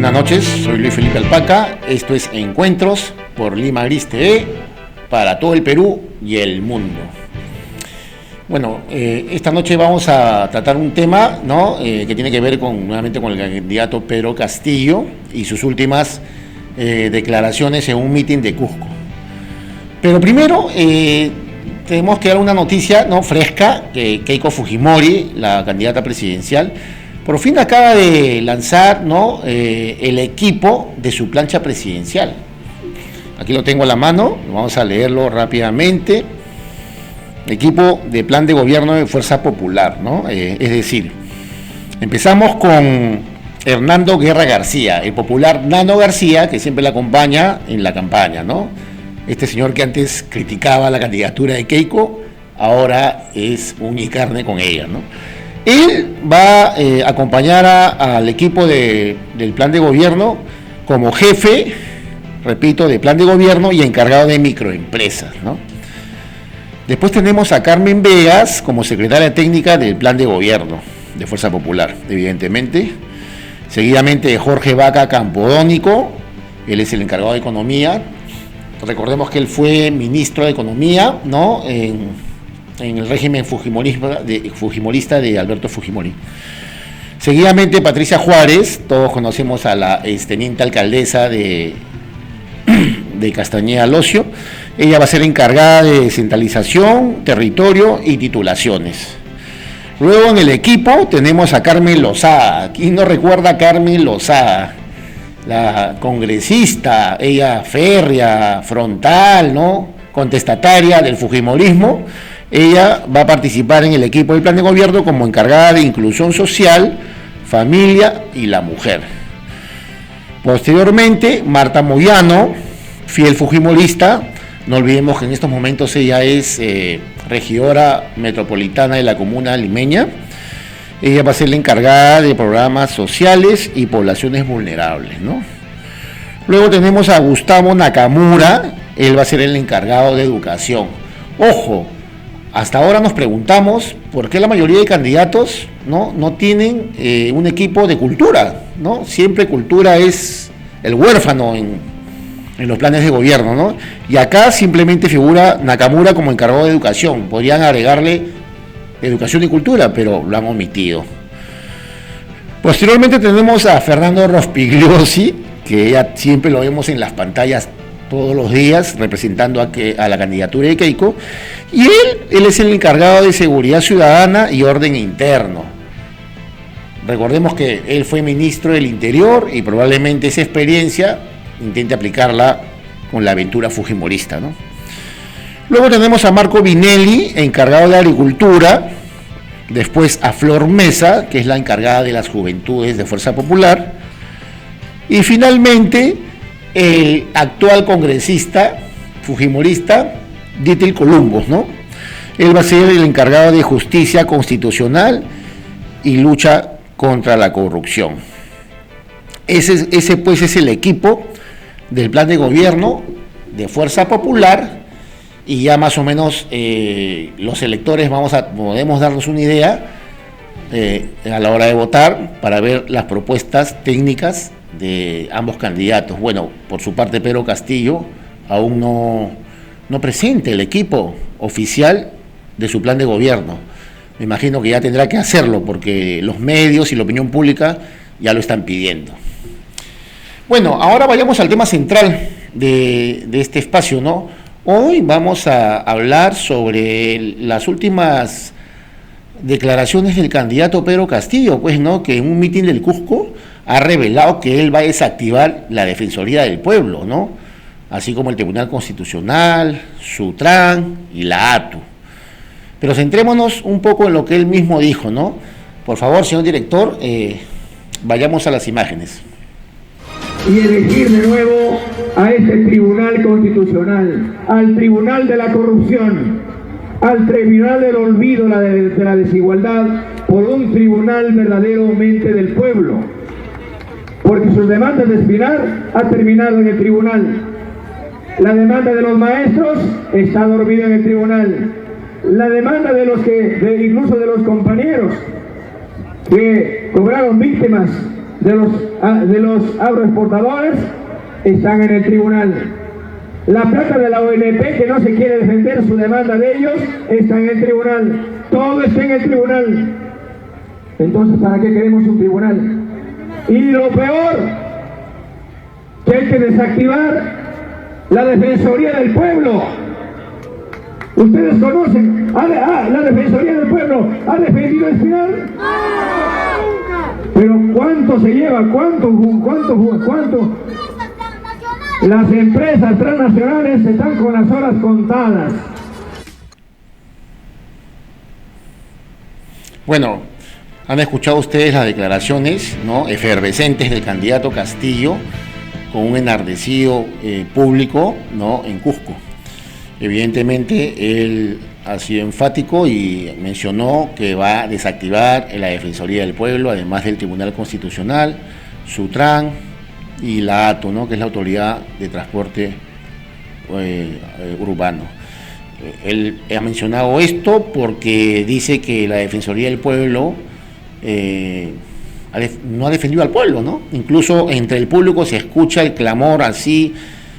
Buenas noches, soy Luis Felipe Alpaca, esto es Encuentros por Lima Gris TV para todo el Perú y el mundo. Bueno, esta noche vamos a tratar un tema, ¿no? Que tiene que ver nuevamente con el candidato Pedro Castillo y sus últimas declaraciones en un mitin de Cusco. Pero primero tenemos que dar una noticia, ¿no?, fresca, que Keiko Fujimori, la candidata presidencial, por fin acaba de lanzar, ¿no?, el equipo de su plancha presidencial. Aquí lo tengo a la mano, vamos a leerlo rápidamente. Equipo de plan de gobierno de Fuerza Popular, ¿no? Es decir, empezamos con Hernando Guerra García, el popular Nano García, que siempre la acompaña en la campaña, ¿no? Este señor que antes criticaba la candidatura de Keiko, ahora es uña y carne con ella, ¿no? Él va a acompañar al equipo del plan de gobierno como jefe, repito, de plan de gobierno y encargado de microempresas, ¿no? Después tenemos a Carmen Vegas como secretaria técnica del plan de gobierno de Fuerza Popular, evidentemente. Seguidamente Jorge Vaca Campodónico, él es el encargado de economía. Recordemos que él fue ministro de Economía, ¿no?, en el régimen fujimorista de Alberto Fujimori. Seguidamente Patricia Juárez, todos conocemos a la exteniente alcaldesa de Castañeda Locio. Ella va a ser encargada de descentralización, territorio y titulaciones. Luego en el equipo tenemos a Carmen Lozada. ¿Quién no recuerda a Carmen Lozada? La congresista, ella férrea, frontal, ¿no?, contestataria del fujimorismo. Ella va a participar en el equipo del plan de gobierno como encargada de inclusión social, familia y la mujer. Posteriormente, Marta Moyano, fiel fujimorista, no olvidemos que en estos momentos ella es regidora metropolitana de la comuna limeña. Ella va a ser la encargada de programas sociales y poblaciones vulnerables, ¿no? Luego tenemos a Gustavo Nakamura, él va a ser el encargado de educación. Ojo, hasta ahora nos preguntamos por qué la mayoría de candidatos no tienen un equipo de cultura, ¿no? Siempre cultura es el huérfano en los planes de gobierno, ¿no? Y acá simplemente figura Nakamura como encargado de educación. Podrían agregarle educación y cultura, pero lo han omitido. Posteriormente tenemos a Fernando Rospigliosi, que ya siempre lo vemos en las pantallas todos los días representando a la candidatura de Keiko, y él es el encargado de seguridad ciudadana y orden interno. Recordemos que él fue ministro del Interior y probablemente esa experiencia intente aplicarla con la aventura fujimorista, ¿no? Luego tenemos a Marco Vinelli, encargado de agricultura. Después a Flor Mesa, que es la encargada de las juventudes de Fuerza Popular. Y finalmente el actual congresista fujimorista Dítil Columbus, ¿no? Él va a ser el encargado de justicia constitucional y lucha contra la corrupción. Ese pues es el equipo del plan de gobierno de Fuerza Popular, y ya más o menos los electores podemos darnos una idea a la hora de votar para ver las propuestas técnicas de ambos candidatos. Bueno, por su parte Pedro Castillo aún no presenta el equipo oficial de su plan de gobierno. Me imagino que ya tendrá que hacerlo porque los medios y la opinión pública ya lo están pidiendo. Bueno, ahora vayamos al tema central de este espacio, ¿no? Hoy vamos a hablar sobre las últimas declaraciones del candidato Pedro Castillo, pues, ¿no?, que en un mitin del Cusco ha revelado que él va a desactivar la Defensoría del Pueblo, ¿no?, así como el Tribunal Constitucional, Sutran y la ATU. Pero centrémonos un poco en lo que él mismo dijo, ¿no? Por favor, señor director, vayamos a las imágenes. Y elegir de nuevo a este Tribunal Constitucional, al Tribunal de la Corrupción, al Tribunal del Olvido de la Desigualdad, por un tribunal verdaderamente del pueblo. Porque sus demandas de Espinar ha terminado en el tribunal. La demanda de los maestros está dormida en el tribunal. La demanda de incluso de los compañeros que cobraron víctimas de los agroexportadores están en el tribunal. La plata de la ONP, que no se quiere defender su demanda de ellos, está en el tribunal. Todo está en el tribunal. Entonces, ¿para qué queremos un tribunal? Y lo peor, que hay que desactivar la Defensoría del Pueblo. Ustedes conocen, la Defensoría del Pueblo ha defendido el final. Pero ¿cuánto se lleva? ¿Cuánto? Las empresas transnacionales están con las horas contadas. Bueno, han escuchado ustedes las declaraciones, ¿no?, efervescentes del candidato Castillo con un enardecido público, ¿no?, en Cusco. Evidentemente él ha sido enfático y mencionó que va a desactivar la Defensoría del Pueblo, además del Tribunal Constitucional, Sutran y la ATO, ¿no?, que es la Autoridad de Transporte Urbano. Él ha mencionado esto porque dice que la Defensoría del Pueblo no ha defendido al pueblo, ¿no? Incluso entre el público se escucha el clamor así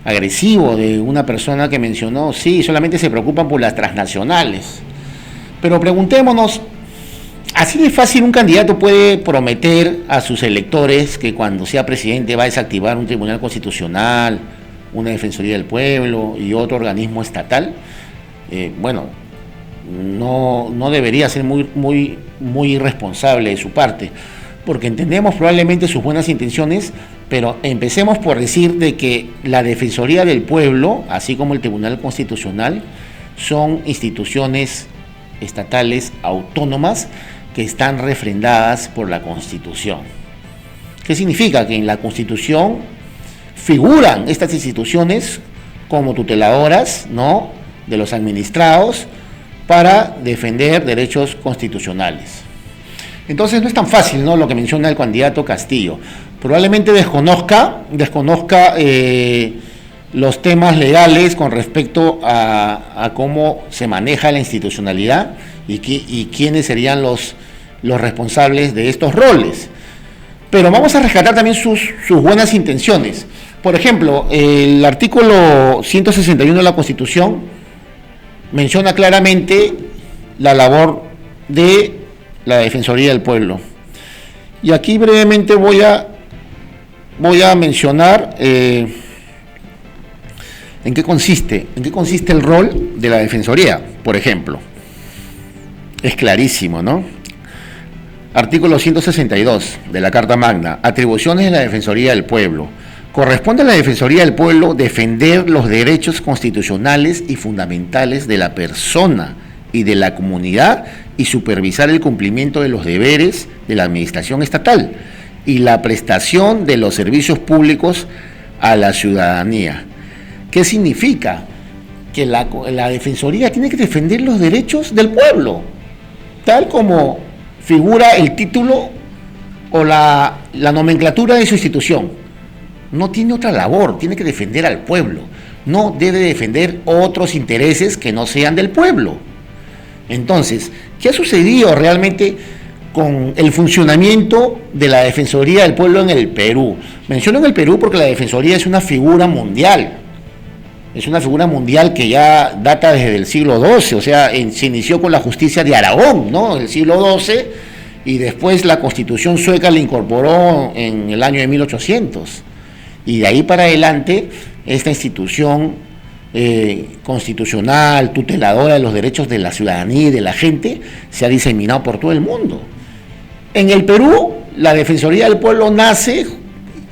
agresivo de una persona que mencionó, sí, solamente se preocupan por las transnacionales. Pero preguntémonos, ¿así de fácil un candidato puede prometer a sus electores que cuando sea presidente va a desactivar un tribunal constitucional, una defensoría del pueblo y otro organismo estatal? Bueno, no debería ser muy irresponsable de su parte, porque entendemos probablemente sus buenas intenciones, pero empecemos por decir de que la Defensoría del Pueblo, así como el Tribunal Constitucional, son instituciones estatales autónomas que están refrendadas por la Constitución. ¿Qué significa? Que en la Constitución figuran estas instituciones como tuteladoras, ¿no?, de los administrados para defender derechos constitucionales. Entonces no es tan fácil, ¿no?, lo que menciona el candidato Castillo. Probablemente desconozca los temas legales con respecto a cómo se maneja la institucionalidad y quiénes serían los responsables de estos roles. Pero vamos a rescatar también sus buenas intenciones. Por ejemplo, el artículo 161 de la Constitución menciona claramente la labor de la Defensoría del Pueblo. Y aquí brevemente voy a mencionar en qué consiste el rol de la Defensoría, por ejemplo. Es clarísimo, ¿no? Artículo 162 de la Carta Magna, atribuciones de la Defensoría del Pueblo. Corresponde a la Defensoría del Pueblo defender los derechos constitucionales y fundamentales de la persona y de la comunidad y supervisar el cumplimiento de los deberes de la administración estatal y la prestación de los servicios públicos a la ciudadanía. ¿Qué significa? Que la Defensoría tiene que defender los derechos del pueblo, tal como figura el título o la nomenclatura de su institución. No tiene otra labor, tiene que defender al pueblo, no debe defender otros intereses que no sean del pueblo. Entonces, ¿qué ha sucedido realmente con el funcionamiento de la Defensoría del Pueblo en el Perú? Menciono en el Perú porque la Defensoría es una figura mundial. Es una figura mundial que ya data desde el siglo XII, o sea, se inició con la justicia de Aragón, ¿no?, en el siglo XII, y después la Constitución sueca la incorporó en el año de 1800. Y de ahí para adelante, esta institución constitucional, tuteladora de los derechos de la ciudadanía y de la gente, se ha diseminado por todo el mundo. En el Perú, la Defensoría del Pueblo nace,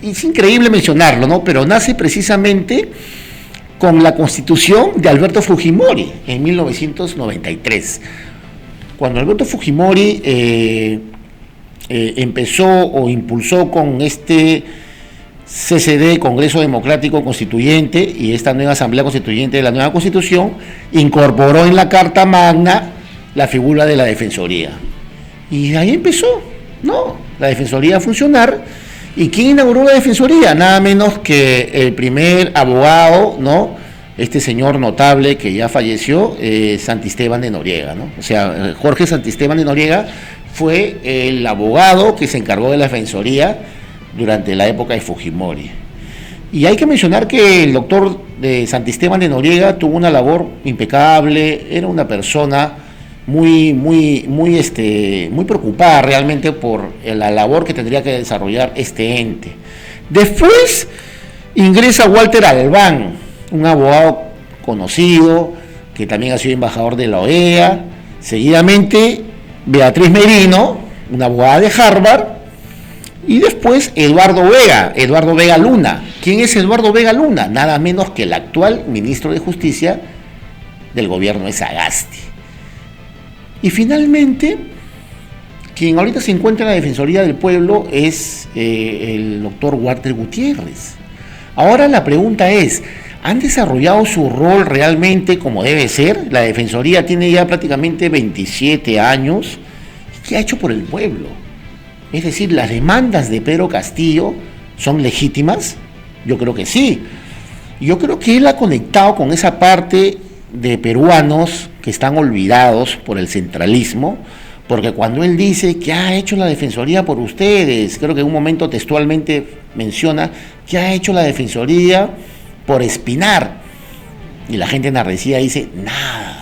y es increíble mencionarlo, ¿no?, pero nace precisamente con la Constitución de Alberto Fujimori en 1993. Cuando Alberto Fujimori empezó o impulsó con este CCD, Congreso Democrático Constituyente, y esta nueva Asamblea Constituyente de la nueva Constitución, incorporó en la Carta Magna la figura de la Defensoría. Y de ahí empezó, ¿no?, la Defensoría a funcionar. ¿Y quién inauguró la Defensoría? Nada menos que el primer abogado, ¿no?, este señor notable que ya falleció, Santisteban de Noriega, ¿no? O sea, Jorge Santisteban de Noriega fue el abogado que se encargó de la Defensoría durante la época de Fujimori. Y hay que mencionar que el doctor Santisteban de Noriega tuvo una labor impecable, era una persona muy preocupada realmente por la labor que tendría que desarrollar este ente. Después ingresa Walter Albán, un abogado conocido, que también ha sido embajador de la OEA. Seguidamente Beatriz Merino, una abogada de Harvard. Y después Eduardo Vega Luna. ¿Quién es Eduardo Vega Luna? Nada menos que el actual ministro de Justicia del gobierno de Sagasti. Y finalmente, quien ahorita se encuentra en la Defensoría del Pueblo es el doctor Walter Gutiérrez. Ahora la pregunta es, ¿han desarrollado su rol realmente como debe ser? La Defensoría tiene ya prácticamente 27 años. ¿Qué ha hecho por el pueblo? Es decir, ¿las demandas de Pedro Castillo son legítimas? Yo creo que sí. Yo creo que él ha conectado con esa parte de peruanos que están olvidados por el centralismo, porque cuando él dice que ha hecho la Defensoría por ustedes, creo que en un momento textualmente menciona que ha hecho la Defensoría por Espinar, y la gente enardecida dice, nada.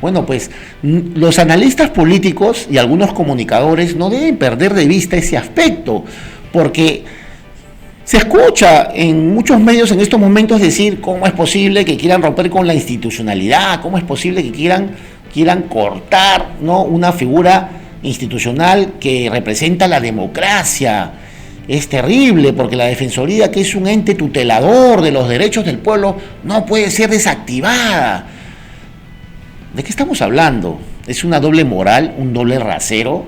Bueno, pues los analistas políticos y algunos comunicadores no deben perder de vista ese aspecto, porque se escucha en muchos medios en estos momentos decir cómo es posible que quieran romper con la institucionalidad, cómo es posible que quieran cortar, ¿no?, una figura institucional que representa la democracia. Es terrible, porque la Defensoría, que es un ente tutelador de los derechos del pueblo, no puede ser desactivada. ¿De qué estamos hablando? ¿Es una doble moral, un doble rasero?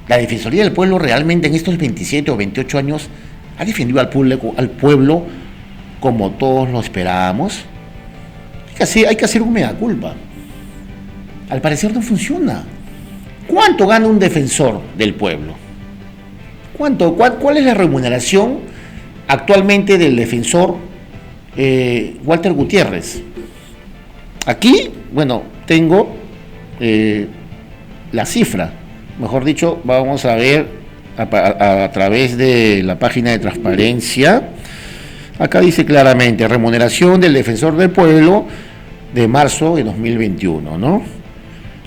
¿La Defensoría del Pueblo realmente en estos 27 o 28 años ha defendido al pueblo como todos lo esperábamos? Hay que hacer un mea culpa. Al parecer no funciona. ¿Cuánto gana un defensor del pueblo? ¿Cuál es la remuneración actualmente del defensor Walter Gutiérrez? Aquí, bueno, tengo la cifra, mejor dicho, vamos a ver a través de la página de transparencia. Acá dice claramente, remuneración del defensor del pueblo de marzo de 2021, ¿no?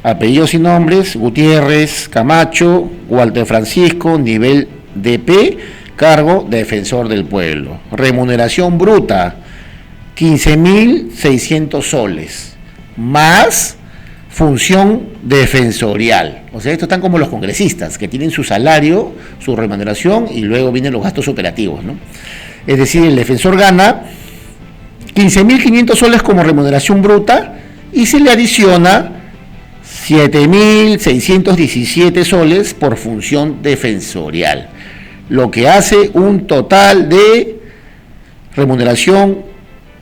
Apellidos y nombres: Gutiérrez Camacho, Walter Francisco, nivel DP, cargo defensor del pueblo. Remuneración bruta, 15.600 soles, más función defensorial. O sea, estos están como los congresistas, que tienen su salario, su remuneración, y luego vienen los gastos operativos, ¿no? Es decir, el defensor gana 15.500 soles como remuneración bruta, y se le adiciona 7.617 soles por función defensorial, lo que hace un total de remuneración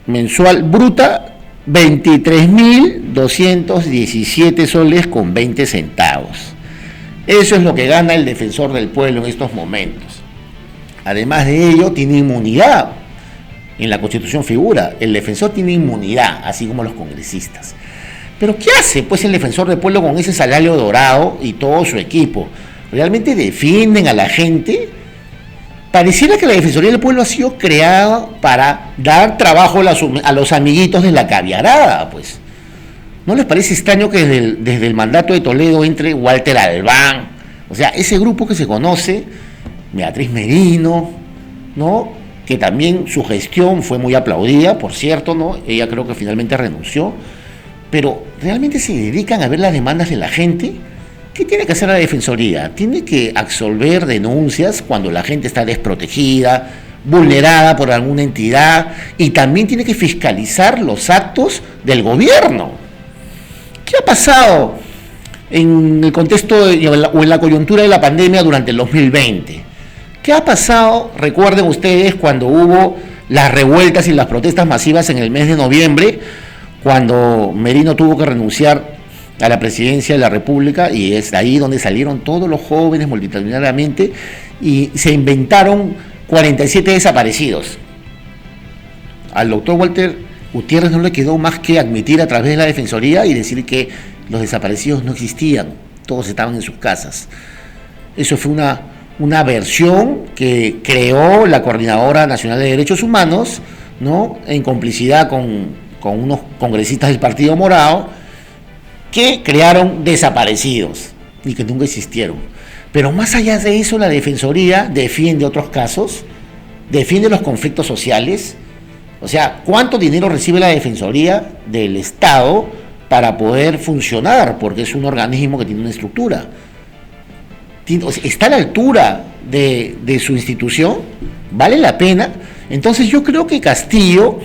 mensual bruta 23.217 soles con 20 centavos. Eso es lo que gana el defensor del pueblo en estos momentos. Además de ello, tiene inmunidad. En la Constitución figura, el defensor tiene inmunidad, así como los congresistas. Pero ¿qué hace pues el defensor del pueblo con ese salario dorado y todo su equipo? ¿Realmente defienden a la gente? Pareciera que la Defensoría del Pueblo ha sido creada para dar trabajo a los amiguitos de la caviarada, pues. ¿No les parece extraño que desde el mandato de Toledo entre Walter Albán? O sea, ese grupo que se conoce, Beatriz Merino, ¿no?, que también su gestión fue muy aplaudida, por cierto, ¿no? Ella creo que finalmente renunció, pero ¿realmente se dedican a ver las demandas de la gente? ¿Qué tiene que hacer la Defensoría? Tiene que absolver denuncias cuando la gente está desprotegida, vulnerada por alguna entidad, y también tiene que fiscalizar los actos del gobierno. ¿Qué ha pasado en el contexto o en la coyuntura de la pandemia durante el 2020? ¿Qué ha pasado, recuerden ustedes, cuando hubo las revueltas y las protestas masivas en el mes de noviembre, cuando Merino tuvo que renunciar a la presidencia de la República, y es ahí donde salieron todos los jóvenes multitudinariamente y se inventaron 47 desaparecidos? Al doctor Walter Gutiérrez no le quedó más que admitir a través de la Defensoría y decir que los desaparecidos no existían, todos estaban en sus casas. Eso fue una versión que creó la Coordinadora Nacional de Derechos Humanos, ¿no?, en complicidad con unos congresistas del Partido Morado, que crearon desaparecidos y que nunca existieron. Pero más allá de eso, la Defensoría defiende otros casos, defiende los conflictos sociales. O sea, ¿cuánto dinero recibe la Defensoría del Estado para poder funcionar? Porque es un organismo que tiene una estructura. ¿Está a la altura de su institución? ¿Vale la pena? Entonces yo creo que Castillo,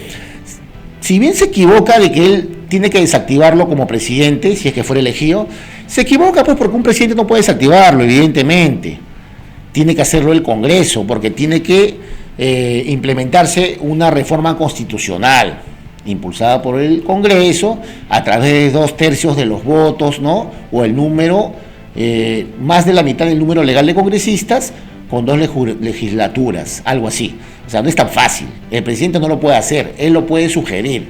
si bien se equivoca de que él tiene que desactivarlo como presidente, si es que fuera elegido, se equivoca pues porque un presidente no puede desactivarlo, evidentemente. Tiene que hacerlo el Congreso, porque tiene que implementarse una reforma constitucional impulsada por el Congreso a través de 2/3 de los votos, ¿no?, o el número, más de la mitad del número legal de congresistas, con 2 legislaturas, algo así. O sea, no es tan fácil. El presidente no lo puede hacer, él lo puede sugerir.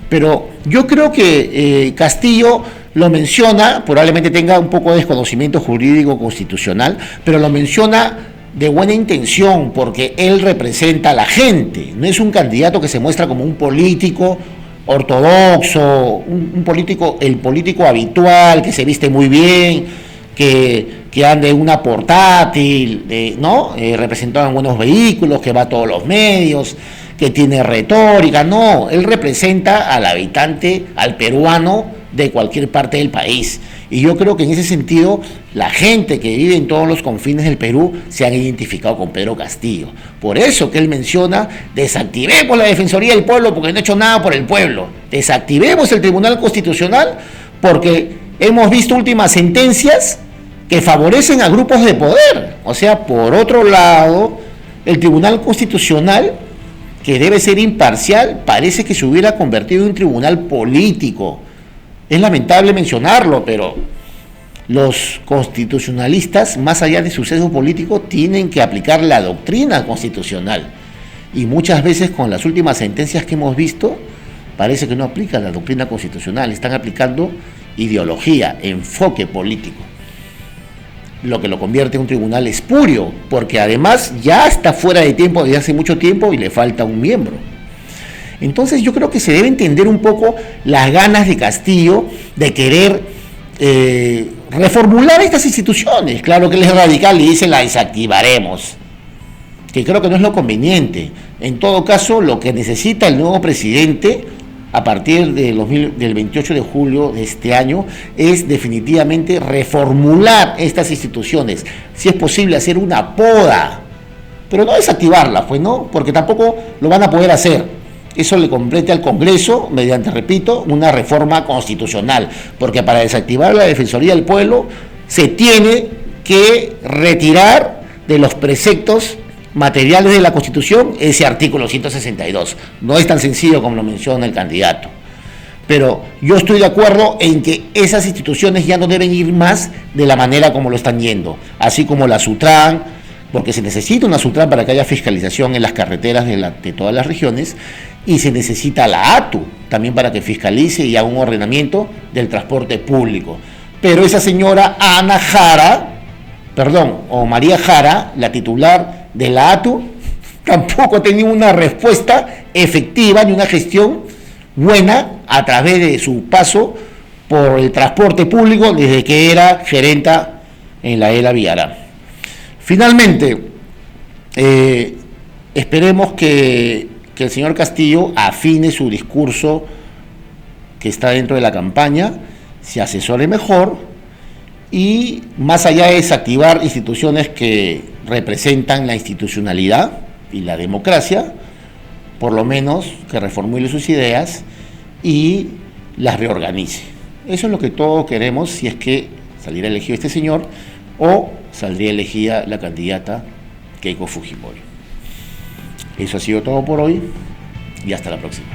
Pero yo creo que Castillo lo menciona, probablemente tenga un poco de desconocimiento jurídico constitucional, pero lo menciona de buena intención, porque él representa a la gente, no es un candidato que se muestra como un político ortodoxo, el político habitual, que se viste muy bien, que anda en una portátil, ¿no?, representado en buenos vehículos, que va a todos los medios, que tiene retórica. No, él representa al habitante, al peruano de cualquier parte del país. Y yo creo que en ese sentido, la gente que vive en todos los confines del Perú se han identificado con Pedro Castillo. Por eso que él menciona, desactivemos la Defensoría del Pueblo porque no ha hecho nada por el pueblo. Desactivemos el Tribunal Constitucional porque hemos visto últimas sentencias que favorecen a grupos de poder. O sea, por otro lado, el Tribunal Constitucional, que debe ser imparcial, parece que se hubiera convertido en un tribunal político. Es lamentable mencionarlo, pero los constitucionalistas, más allá de su sesgo político, tienen que aplicar la doctrina constitucional. Y muchas veces con las últimas sentencias que hemos visto, parece que no aplican la doctrina constitucional, están aplicando ideología, enfoque político, lo que lo convierte en un tribunal espurio, porque además ya está fuera de tiempo desde hace mucho tiempo y le falta un miembro. Entonces yo creo que se debe entender un poco las ganas de Castillo de querer reformular estas instituciones. Claro que él es radical y dice la desactivaremos, que creo que no es lo conveniente. En todo caso, lo que necesita el nuevo presidente a partir del 28 de julio de este año es definitivamente reformular estas instituciones, si es posible hacer una poda, pero no desactivarla, pues no, porque tampoco lo van a poder hacer. Eso le compete al Congreso mediante, repito, una reforma constitucional, porque para desactivar la Defensoría del Pueblo se tiene que retirar de los preceptos materiales de la Constitución ese artículo 162. No es tan sencillo como lo menciona el candidato. Pero yo estoy de acuerdo en que esas instituciones ya no deben ir más de la manera como lo están yendo, así como la SUTRAN, porque se necesita una SUTRAN para que haya fiscalización en las carreteras de todas las regiones, y se necesita la ATU también para que fiscalice y haga un ordenamiento del transporte público. Pero esa señora Ana Jara, o María Jara, la titular de la ATU, tampoco ha tenido una respuesta efectiva ni una gestión buena a través de su paso por el transporte público desde que era gerenta en la ELA Villarán. Finalmente, esperemos que el señor Castillo afine su discurso que está dentro de la campaña, se asesore mejor y, más allá de desactivar instituciones que representan la institucionalidad y la democracia, por lo menos que reformule sus ideas y las reorganice. Eso es lo que todos queremos, si es que saliera elegido este señor o saldría elegida la candidata Keiko Fujimori. Eso ha sido todo por hoy y hasta la próxima.